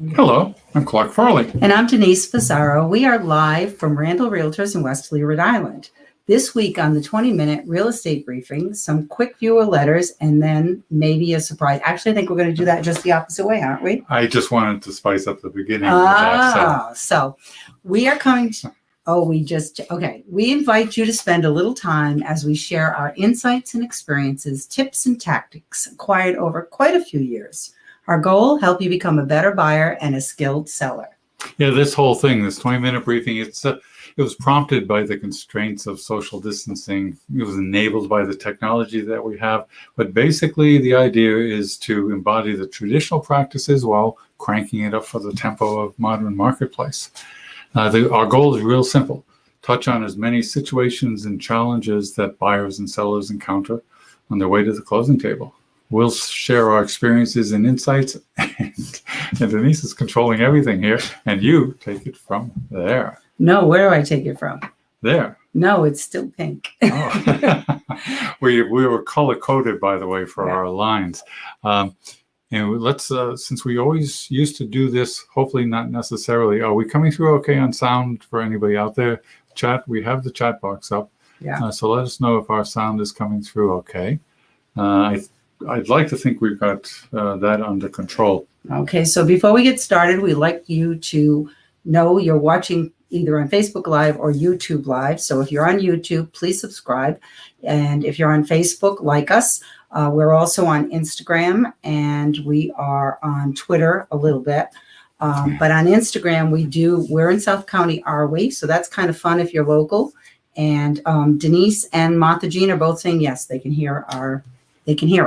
Hello, I'm Clark Farley. And I'm Denise Pizarro. We are live from Randall Realtors in Westerly, Rhode Island. This week on the 20-minute real estate briefing, some quick viewer letters, and then maybe a surprise. Actually, I think we're going to do that just the opposite way, aren't we? I just wanted to spice up the beginning of that. So we are coming to, we invite you to spend a little time as we share our insights and experiences, tips and tactics acquired over quite a few years. Our goal, help you become a better buyer and a skilled seller. Yeah, this whole thing, this 20-minute briefing, it was prompted by the constraints of social distancing. It was enabled by the technology that we have. But basically, the idea is to embody the traditional practices while cranking it up for the tempo of modern marketplace. Our goal is real simple. Touch on as many situations and challenges that buyers and sellers encounter on their way to the closing table. We'll share our experiences and insights, and Denise is controlling everything here, and you take it from there. No, where do I take it from? There. No, it's still pink. Oh. we were color-coded, by the way, for our lines. And let's, since we always used to do this, hopefully not necessarily, are we coming through okay on sound for anybody out there? Chat, we have the chat box up. Yeah. So let us know if our sound is coming through okay. I'd like to think we've got that under control. Okay, so before we get started, we'd like you to know you're watching either on Facebook Live or YouTube Live. So if you're on YouTube, please subscribe. And if you're on Facebook, like us. We're also on Instagram, and we are on Twitter a little bit. But on Instagram, we're in South County, are we? So that's kind of fun if you're local. And Denise and Martha Jean are both saying yes, they can hear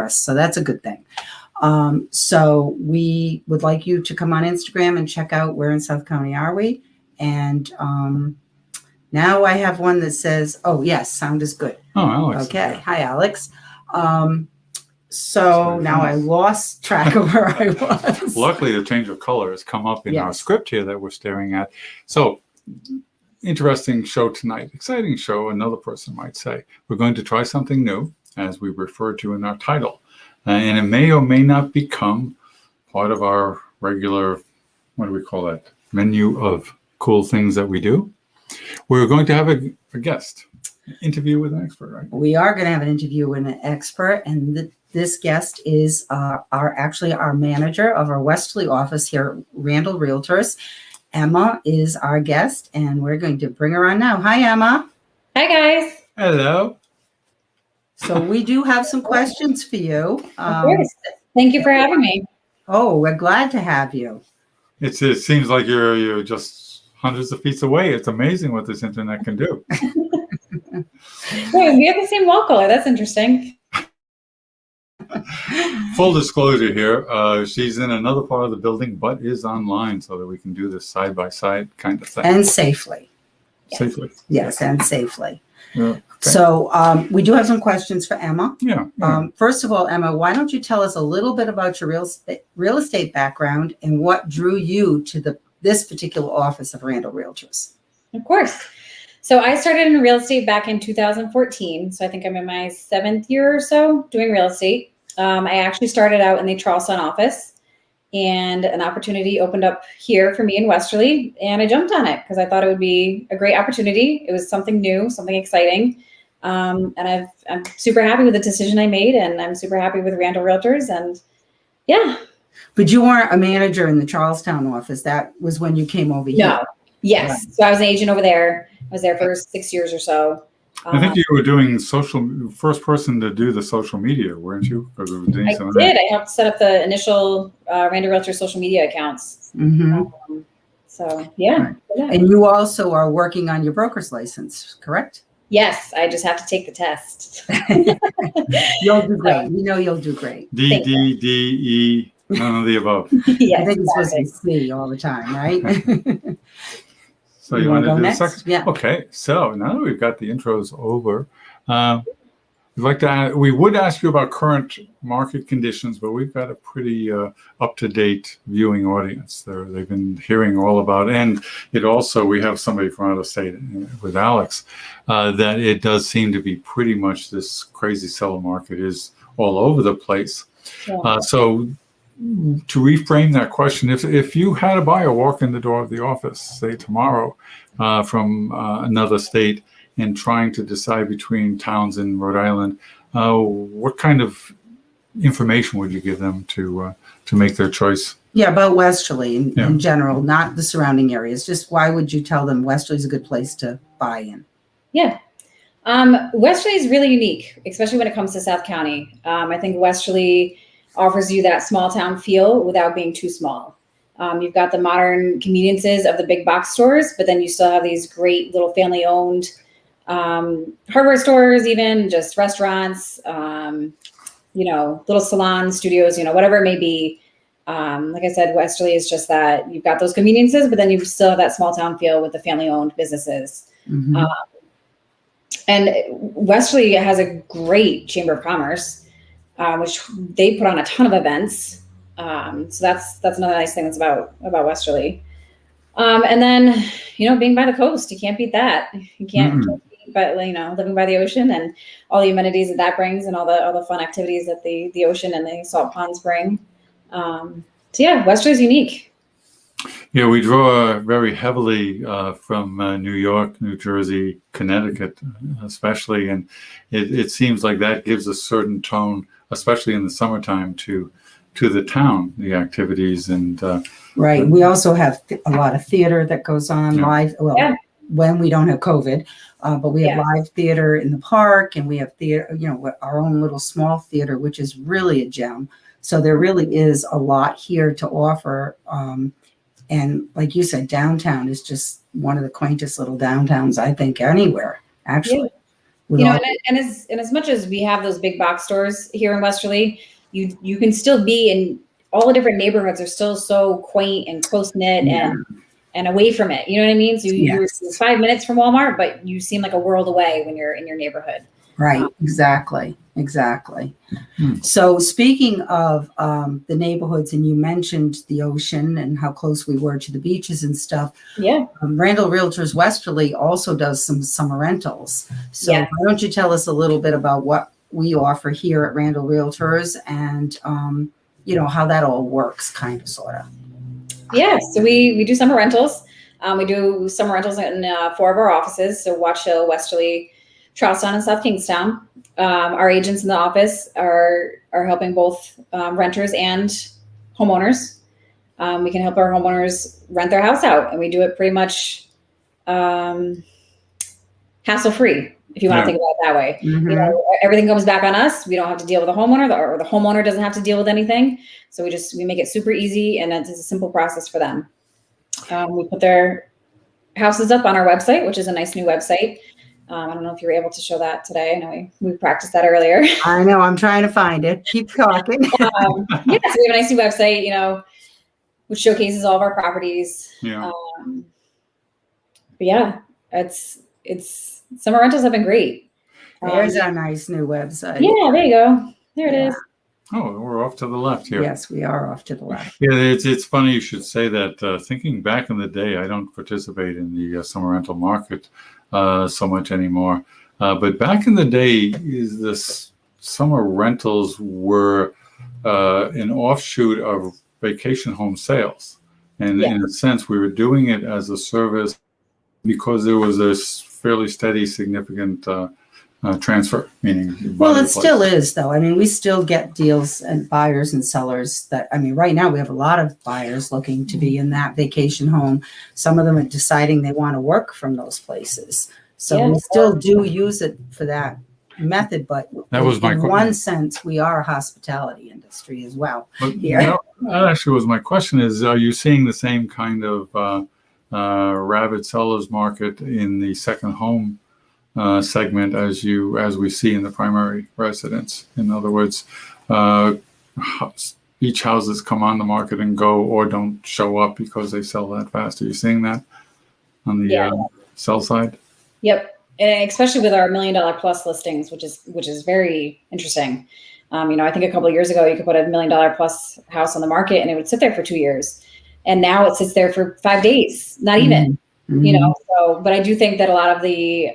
us. So that's a good thing. So we would like you to come on Instagram and check out Where in South County Are We? And now I have one that says, oh, yes, sound is good. Oh, Alex. Okay. Hi, Alex. So now I lost track of where I was. Luckily, the change of color has come up in our script here that we're staring at. So interesting show tonight. Exciting show, another person might say. We're going to try something new, as we refer to in our title. And it may or may not become part of our regular, what do we call that, menu of cool things that we do. We're going to have a guest, interview with an expert, right? We are going to have an interview with an expert, and this guest is our manager of our Westerly office here at Randall Realtors. Emma is our guest, and we're going to bring her on now. Hi, Emma. Hi, guys. Hello. So we do have some questions for you. Of course. Thank you for having me. Oh, we're glad to have you. It seems like you're just hundreds of feet away. It's amazing what this internet can do. Wait, we have the same wall color. That's interesting. Full disclosure here, she's in another part of the building, but is online so that we can do this side-by-side kind of thing. And safely. Safely. Yes, and safely. Yeah. Okay. So we do have some questions for Emma. Yeah. First of all, Emma, why don't you tell us a little bit about your real estate background and what drew you to this particular office of Randall Realtors? Of course. So I started in real estate back in 2014. So I think I'm in my 7th year or so doing real estate. I actually started out in the Charleston office, and an opportunity opened up here for me in Westerly, and I jumped on it because I thought it would be a great opportunity. It was something new, something exciting. And I'm super happy with the decision I made, and I'm super happy with Randall Realtors, and yeah. But you weren't a manager in the Charlestown office. That was when you came over here. No. Yes. Right. So I was an agent over there. I was there for 6 years or so. I think you were doing first person to do the social media, weren't you? I did. I helped set up the initial Randall Realtor social media accounts. Mm-hmm. So, yeah. And you also are working on your broker's license, correct? Yes. I just have to take the test. You'll do great. We know you'll do great. D, none of the above. Yes, I think it's supposed to be C all the time, right? So you want to do next? the second? Yeah. Okay. So now that we've got the intros over, we would ask you about current market conditions, but we've got a pretty up-to-date viewing audience. They've been hearing all about it. And we have somebody from out of state with Alex, that it does seem to be pretty much this crazy seller market is all over the place. Yeah. So to reframe that question, if you had a buyer walk in the door of the office, say tomorrow, from another state and trying to decide between towns in Rhode Island, what kind of information would you give them to make their choice? Yeah, about Westerly in general, not the surrounding areas. Just why would you tell them Westerly is a good place to buy in? Yeah. Westerly is really unique, especially when it comes to South County. I think Westerly offers you that small town feel without being too small. You've got the modern conveniences of the big box stores, but then you still have these great little family owned hardware stores, even just restaurants, little salons, studios, whatever it may be. Like I said, Westerly is just that you've got those conveniences, but then you still have that small town feel with the family owned businesses. Mm-hmm. And Westerly has a great Chamber of Commerce, which they put on a ton of events. So that's another nice thing that's about Westerly. And then, being by the coast, you can't beat that. You can't beat, but living by the ocean and all the amenities that brings and all the fun activities that the ocean and the salt ponds bring. So yeah, Westerly's unique. Yeah, we draw very heavily from New York, New Jersey, Connecticut, especially, and it seems like that gives a certain tone, especially in the summertime, to the town, the activities and. Right. We also have a lot of theater that goes on live. Well, when we don't have COVID, but we have live theater in the park, and we have theater, our own little small theater, which is really a gem. So there really is a lot here to offer. And like you said, downtown is just one of the quaintest little downtowns, I think, anywhere, actually. Yeah. And as much as we have those big box stores here in Westerly, you can still be in all the different neighborhoods are still so quaint and close-knit and away from it. You know what I mean? So you're 5 minutes from Walmart, but you seem like a world away when you're in your neighborhood. Right. Exactly. So speaking of the neighborhoods, and you mentioned the ocean and how close we were to the beaches and stuff. Yeah. Randall Realtors Westerly also does some summer rentals. So why don't you tell us a little bit about what we offer here at Randall Realtors and, how that all works, kind of, sort of. Yeah. So we do summer rentals. We do summer rentals in 4 of our offices. So Watch Hill, Westerly, Charlestown, and South Kingstown. Our agents in the office are helping both renters and homeowners. We can help our homeowners rent their house out, and we do it pretty much hassle-free, if you want to think about it that way. Mm-hmm. Everything comes back on us. We don't have to deal with the homeowner, or the homeowner doesn't have to deal with anything. So we make it super easy, and it's a simple process for them. We put their houses up on our website, which is a nice new website. I don't know if you were able to show that today. I know we practiced that earlier. I know. I'm trying to find it. Keep talking. So we have a nice new website, which showcases all of our properties. Yeah. But yeah, it's summer rentals have been great. There's our nice new website. Yeah, there you go. There it is. Oh, we're off to the left here. Yes, we are off to the left. Yeah, it's funny you should say that. Thinking back in the day, I don't participate in the summer rental market so much anymore. But back in the day, this summer rentals were an offshoot of vacation home sales. And in a sense, we were doing it as a service because there was a fairly steady, significant transfer, meaning. Well, it still is, though. I mean, we still get deals and buyers and sellers right now we have a lot of buyers looking to be in that vacation home. Some of them are deciding they want to work from those places. So we still do use it for that method, but that was in one sense, we are a hospitality industry as well. But, that actually was my question is, are you seeing the same kind of rabid sellers market in the second home segment as we see in the primary residence? In other words, beach houses come on the market and go, or don't show up because they sell that fast. Are you seeing that on the sell side? Yep, and especially with our $1 million plus listings, which is very interesting. I think a couple of years ago you could put a $1 million plus house on the market and it would sit there for 2 years, and now it sits there for 5 days, not even. Mm-hmm. So, but I do think that a lot of the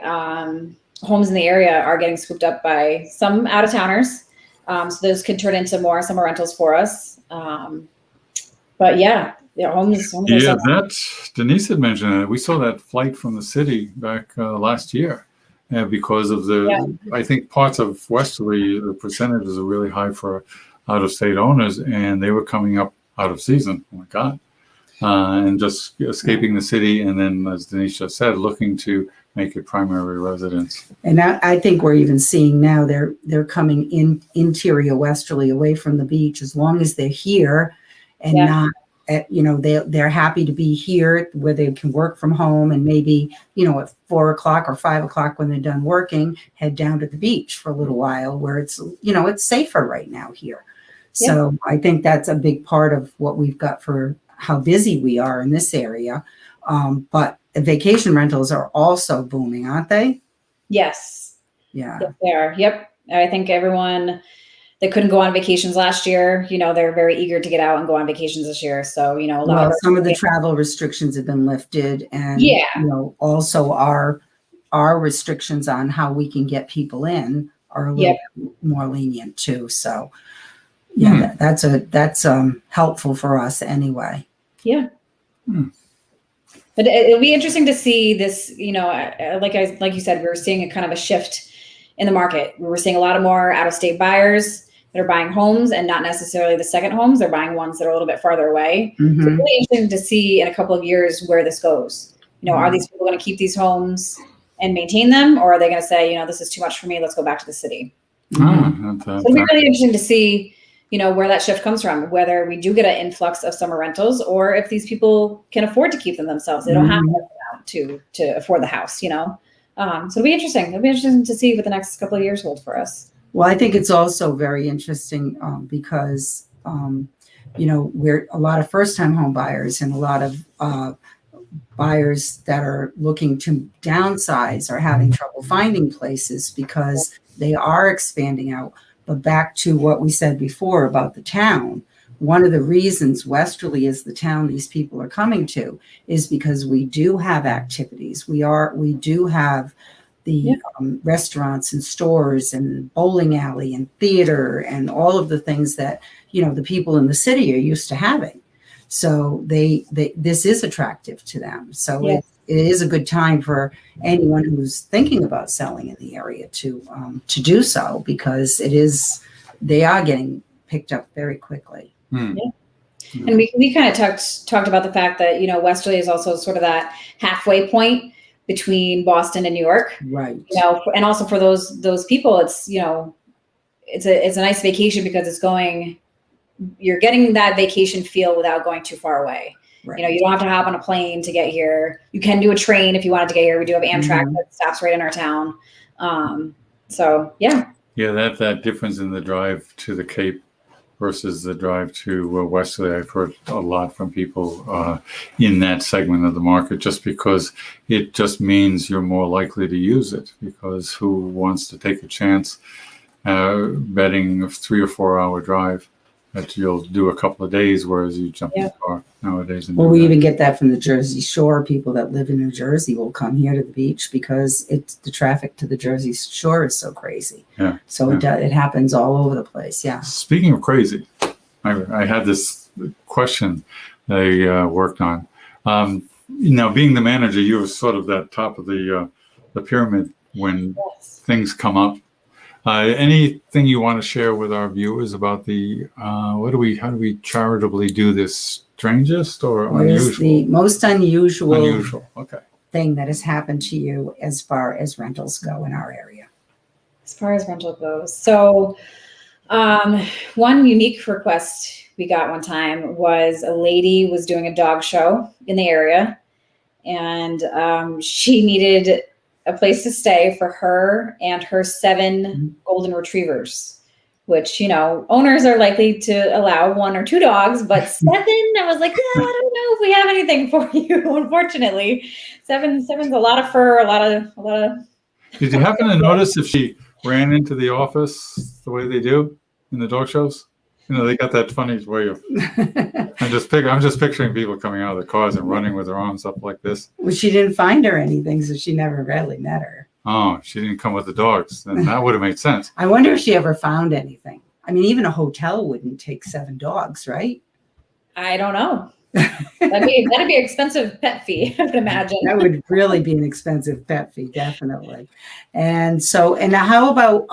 homes in the area are getting scooped up by some out of towners. So those could turn into more summer rentals for us. But yeah, their homes are Yeah, selling. that Denise had mentioned that we saw that flight from the city back last year, because of the. I think parts of Westerly, the percentages are really high for out-of-state owners, and they were coming up out of season. Oh my God, and just escaping the city, and then, as Denise just said, looking to make it primary residence. And I think we're even seeing now they're coming in interior Westerly, away from the beach, as long as they're here and not at, they're happy to be here where they can work from home, and maybe, at 4 o'clock or 5 o'clock when they're done working, head down to the beach for a little while where it's, it's safer right now here. So I think that's a big part of what we've got for how busy we are in this area. But vacation rentals are also booming, aren't they? Yes. Yeah. Yes, they are. Yep. I think everyone that couldn't go on vacations last year, they're very eager to get out and go on vacations this year. So, some of the travel restrictions have been lifted, and also our restrictions on how we can get people in are a little bit more lenient too. So that's helpful for us anyway. Yeah. But it'll be interesting to see this, like you said, we're seeing a kind of a shift in the market. We're seeing a lot of more out-of-state buyers that are buying homes, and not necessarily the second homes. They're buying ones that are a little bit farther away. Mm-hmm. So it's really interesting to see in a couple of years where this goes. Are these people going to keep these homes and maintain them, or are they going to say, this is too much for me, let's go back to the city? Mm-hmm. So it'll be really interesting to see where that shift comes from, whether we do get an influx of summer rentals, or if these people can afford to keep them themselves. They don't have to rent them out to afford the house, So it'll be interesting. It'll be interesting to see what the next couple of years hold for us. Well, I think it's also very interesting because, we're a lot of first-time home buyers, and a lot of buyers that are looking to downsize are having trouble finding places because they are expanding out. But back to what we said before about the town, one of the reasons Westerly is the town these people are coming to is because we do have activities. We do have the restaurants and stores and bowling alley and theater and all of the things that, the people in the city are used to having. So this is attractive to them. So it is a good time for anyone who's thinking about selling in the area to do so, because they are getting picked up very quickly. And we kind of talked about the fact that, Westerly is also sort of that halfway point between Boston and New York, right? And also for those people, it's it's a nice vacation because you're getting that vacation feel without going too far away. Right. You don't have to hop on a plane to get here. You can do a train if you wanted to get here. We do have Amtrak that stops right in our town. So yeah. Yeah, that difference in the drive to the Cape versus the drive to Westerly, I've heard a lot from people in that segment of the market, just because it just means you're more likely to use it, because who wants to take a chance betting a 3 or 4 hour drive that you'll do a couple of days, whereas you jump in the car nowadays. And we even get that from the Jersey Shore. People that live in New Jersey will come here to the beach because the traffic to the Jersey Shore is so crazy. Yeah. So it happens all over the place. Yeah. Speaking of crazy, I had this question I worked on. Being the manager, you were sort of that top of the pyramid when things come up. Anything you want to share with our viewers about how do we charitably do this? Strangest or unusual? The most unusual okay, thing that has happened to you as far as rentals go in our area? As far as rental goes, so one unique request we got one time was a lady was doing a dog show in the area, and she needed a place to stay for her and her 7 golden retrievers, which, owners are likely to allow 1 or 2 dogs, but 7, I was like, I don't know if we have anything for you. Unfortunately, 7's a lot of fur, a lot of. Did you happen to notice if she ran into the office the way they do in the dog shows? They got that funny way of. I'm just picturing people coming out of the cars and running with their arms up like this. Well, she didn't find her anything, so she never really met her. Oh, she didn't come with the dogs. Then that would have made sense. I wonder if she ever found anything. I mean, even a hotel wouldn't take 7 dogs, right? I don't know. That'd be an expensive pet fee, I would imagine. That would really be an expensive pet fee, definitely. And how about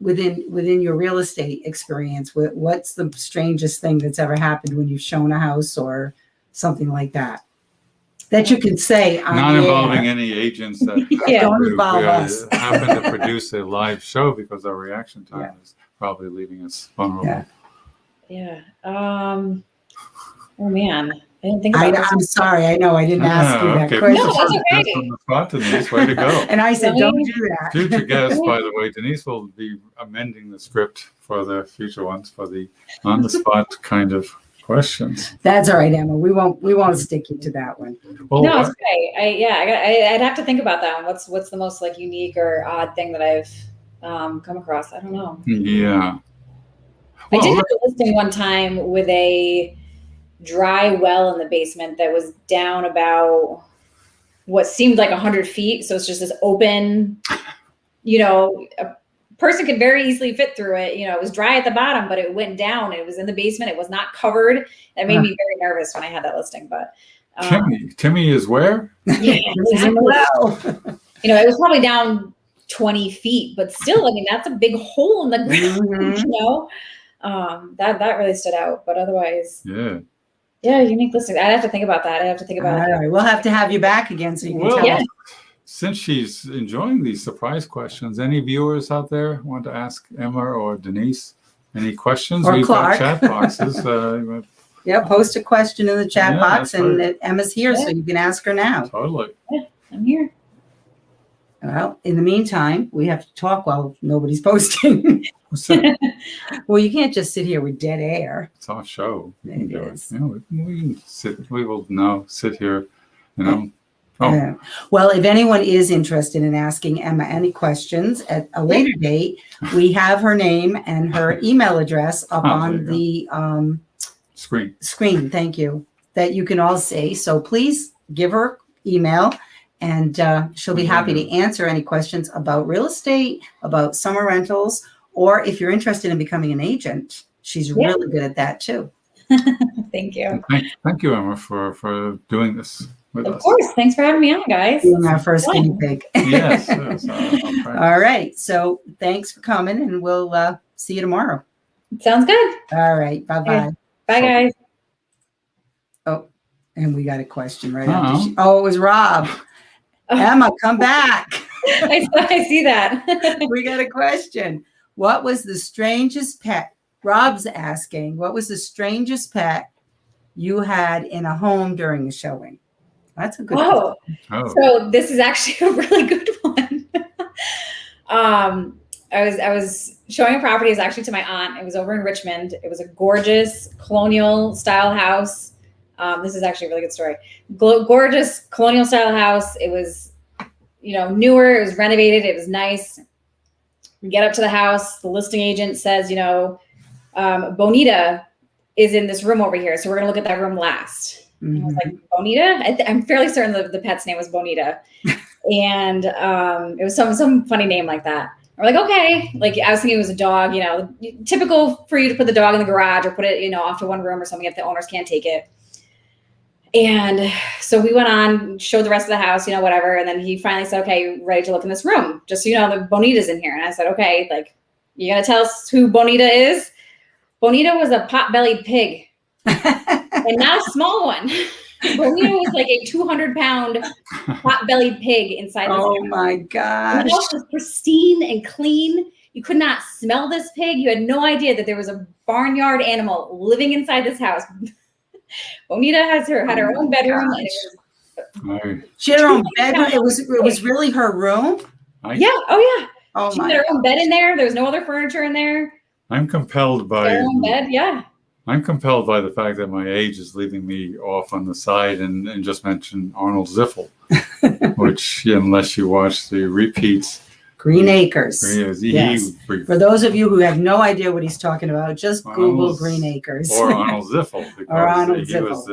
within your real estate experience? What's the strangest thing that's ever happened when you've shown a house or something like that you can say on Not the involving air? any agents that Don't involve us. happen to produce a live show, because our reaction time is probably leaving us vulnerable. Yeah. Oh man, I didn't think about I'm sorry. I know I didn't ask you that question. No, that's okay. On the spot, Denise. Way to go. And I said, don't do that. Future guest, by the way, Denise will be amending the script for the future ones for the on-the-spot kind of questions. That's all right, Emma. We won't stick you to that one. Well, no, it's okay. I'd have to think about that one. What's the most like unique or odd thing that I've come across? I don't know. Yeah. I did have a listing one time with a dry well in the basement that was down about what seemed like 100 feet. So it's just this open, a person could very easily fit through it. It was dry at the bottom, but it went down. It was in the basement. It was not covered. That made me very nervous when I had that listing. But Timmy is where? Yeah, exactly. It was probably down 20 feet, but still, I mean, that's a big hole in the ground. That really stood out. But otherwise, unique listing. I'd have to think about that. All right, we'll have to have you back again so you can tell us. Since she's enjoying these surprise questions, any viewers out there want to ask Emma or Denise any questions? Or We've Clark. got chat boxes. Post a question in the chat box, and right. Emma's here, so you can ask her now. Totally. Yeah, I'm here. Well, in the meantime, we have to talk while nobody's posting. What's that? Well, you can't just sit here with dead air. It's our show. We It can do is. it. We can sit. We will now sit here. Well, if anyone is interested in asking Emma any questions at a later date, we have her name and her email address up on the screen. Thank you. That you can all see. So please give her email, and she'll be happy to answer any questions about real estate, about summer rentals, or if you're interested in becoming an agent. She's really good at that too. Thank you. Thank you, Emma, for doing this with us. Of course. Thanks for having me on, guys. Being our first guinea pig. Yes. All right. So thanks for coming, and we'll see you tomorrow. Sounds good. All right. Bye-bye. Bye, guys. Oh, and we got a question right after it was Rob. Emma, come back. I see that. We got a question. What was the strangest pet? Rob's asking, what was the strangest pet you had in a home during a showing? That's a good question. So this is actually a really good one. I was showing a property. It was actually to my aunt. It was over in Richmond. It was a gorgeous colonial style house. This is actually a really good story. Gorgeous colonial style house. It was, newer. It was renovated. It was nice. We get up to the house. The listing agent says, Bonita is in this room over here. So we're going to look at that room last. Mm-hmm. And I was like, Bonita? I'm fairly certain the pet's name was Bonita. And it was some funny name like that. We're like, okay. Like, I was thinking it was a dog, typical for you to put the dog in the garage or put it, off to one room or something if the owners can't take it. And so we went on, showed the rest of the house, whatever. And then he finally said, okay, you ready to look in this room? Just so you know, the Bonita's in here. And I said, okay, like, you gonna tell us who Bonita is? Bonita was a pot-bellied pig. And not a small one. Bonita was like a 200-pound pot-bellied pig inside this house. Oh my gosh. The house was pristine and clean. You could not smell this pig. You had no idea that there was a barnyard animal living inside this house. Bonita had her own bedroom. And she had her own bedroom. It was really her room. Yeah. Oh yeah. Oh she had her own bed in there. There was no other furniture in there. I'm compelled by her own bed. Yeah. I'm compelled by the fact that my age is leaving me off on the side and just mention Arnold Ziffel, which unless you watch the repeats. Green Acres. Yes. For those of you who have no idea what he's talking about, just Google Green Acres. Or Arnold Ziffel. Or Arnold he Ziffel. Was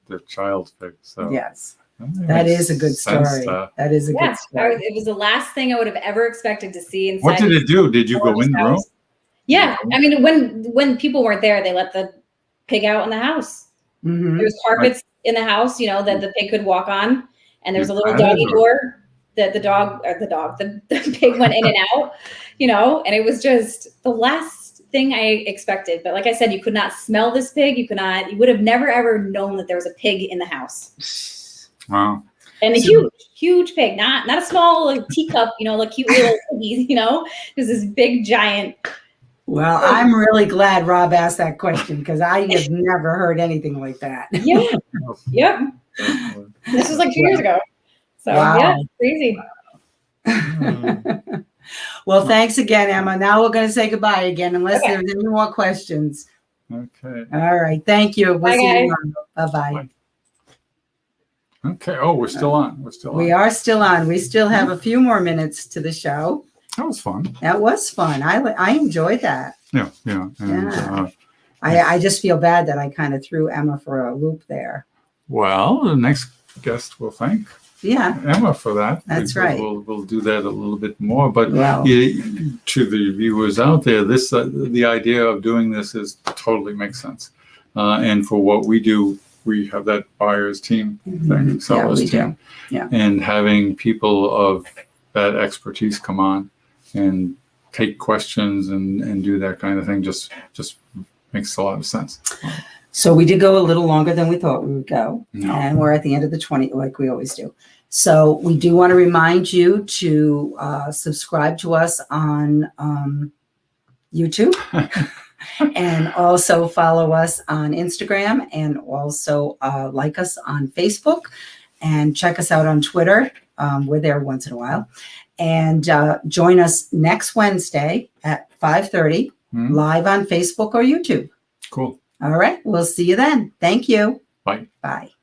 the child pig. So. Yes. That is a good story. That is a good story. It was the last thing I would have ever expected to see inside. What did it do? Did you go in the room? Yeah. I mean, when people weren't there, they let the pig out in the house. Mhm. There was carpets in the house, you know, that the pig could walk on. And there's a little doggy door that the pig went in and out, you know, and it was just the last thing I expected. But like I said, you could not smell this pig. You would have never, ever known that there was a pig in the house. Wow. And a huge pig, not a small like, teacup, you know, like cute little piggies, you know, there's this big giant. Well, I'm really glad Rob asked that question because I have never heard anything like that. Yeah. Yep. This was like 2 years ago. So yeah, crazy. Well, thanks again, Emma. Now we're going to say goodbye again, unless there's any more questions. Okay. All right. Thank you. We'll Bye, see you guys. tomorrow. Bye-bye. Bye. Okay. Oh, we're still on. We are still on. We still have a few more minutes to the show. That was fun. That was fun. I enjoyed that. Yeah. And, I just feel bad that I kind of threw Emma for a loop there. well, the next guest will thank Yeah, Emma for that. That's because right. We'll do that a little bit more. But Well. to the viewers out there, this the idea of doing this is totally makes sense. And for what we do, we have that buyer's team thing, seller's we team. do. Yeah. And having people of that expertise come on and take questions and do that kind of thing just makes a lot of sense. So we did go a little longer than we thought we would go. No. And we're at the end of the 20, like we always do. So we do want to remind you to subscribe to us on YouTube and also follow us on Instagram and also like us on Facebook and check us out on Twitter. We're there once in a while. And join us next Wednesday at 5:30 live on Facebook or YouTube. Cool. All right. We'll see you then. Thank you. Bye. Bye.